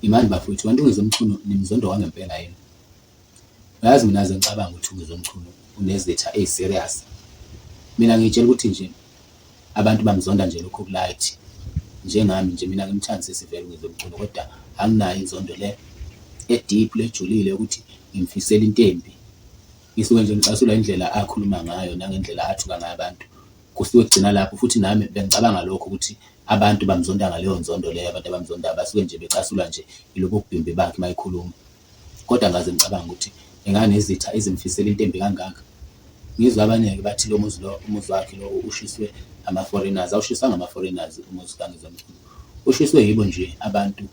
imani bafowethu, kanti uNgezomchunu nimzondo wangempela yini? Uyazi mina aze ngicabanga ukuthi uNgezomchunu unezitha serious. Mina ngitshela ukuthi nje abantu bamzonda nje lokho kulight njengami nje, mina ngimthandisisi vele uNgezomchunu, kodwa anginayo inzondo le deep lejulile ukuthi ngimfisela into embi. Ngisuke nje ngicasula indlela akhuluma ngayo nangendlela athuka ngayo abantu, kusuke kugcina lapho. Futhi nami bengicabanga lokho ukuthi abantu bamzonda ngaleyo nzondo leyo, abantu abamzonda basuke nje becasula nje ilobo ubhimbi bakhe mayikhuluma. Kodwa ngaze ngicabanga ukuthi enganezitha ezimfisela into embi kangaka. Ngizwe abanye-ke bathi lo umuzi wakhe lo ushiswe ama-foreigners. Awushiswanga ama-foreigners umuzi kaNgezomchunu, ushiswe yibo nje abantu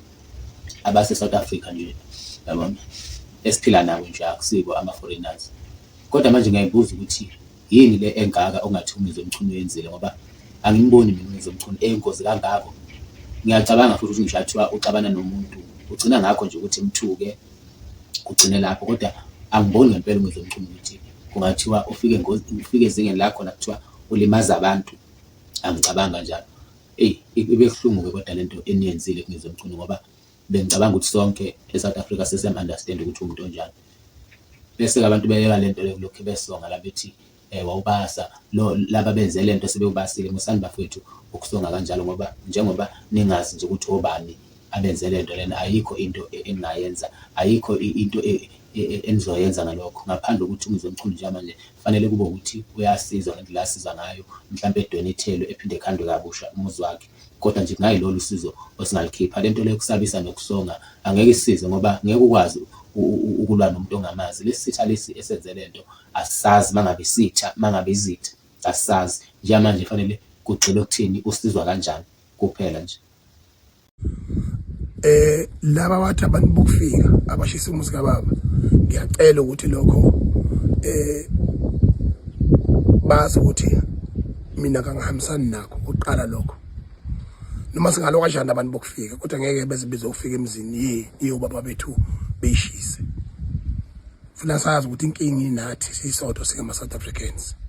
abase-South Africa nje, yabona, esiphila nabo nje, akusibo ama-foreigners. Kodwa manje ngiyayibuza ukuthi yini le engaka ongathi uNgezomchunu yenzile, ngoba angimboni mina uNgezomchunu eyingozi kangako. Ngiyacabanga futhi ukuthi ngisho kuthiwa uxabana nomuntu ugcina ngakho nje ukuthi mthuke kugcine lapho, kodwa angiboni ngempela uNgezomchunu ukuthi kungathiwa ufike ezingeni la khona kuthiwa ulimaza abantu. Angicabanga kanjalo. Ibebuhlungu-ke kodwa lento eniyenzile kuNgezomchunu, ngoba bengicabanga ukuthi sonke e-South Africa sesiyam-understand ukuthi umuntu onjani. Bese-ke abantu beyeka lento le lokhu besonga la bethi wawubasa laba benze lento sebewubasile. Musani bafowethu ukusonga kanjalo, ngoba njengoba ningazi nje ukuthi obani abenze lento lena, ayikho into engingayenza, ayikho into enizoyenza ngalokho, ngaphandle ukuthi uNgezomchunu njengamanje fanele kube ukuthi uyasiza ngendlela asiza ngayo, mhlawumbe edonethelwe ephinde ekhandwe kabusha umuzi wakhe. Kodwa nje kungayi lolu sizo osingalikhipha. Lento le yokusabisa nokusonga angeke isize, ngoba ngeke ukwazi ukulwa nomuntu ongamazi. Lesi sitha lesi esenze lento asisazi, mangabe isitha, mangabe izitha asisazi. Njengamanje fanele kugxile ukuthini, usizwa kanjani kuphela nje. Laba bathi abantu bokufika abashisa umuzi kababa, ngiyacela ukuthi lokho bazi ukuthi mina kangihambisani nakho uqala lokho, noma singalo kanjani abantu bokufika, kodwa ngeke beze bezofika emzini yobaba bethu beyishise. Funa sazi ukuthi inkingi inathi sisodwa singama South Africans.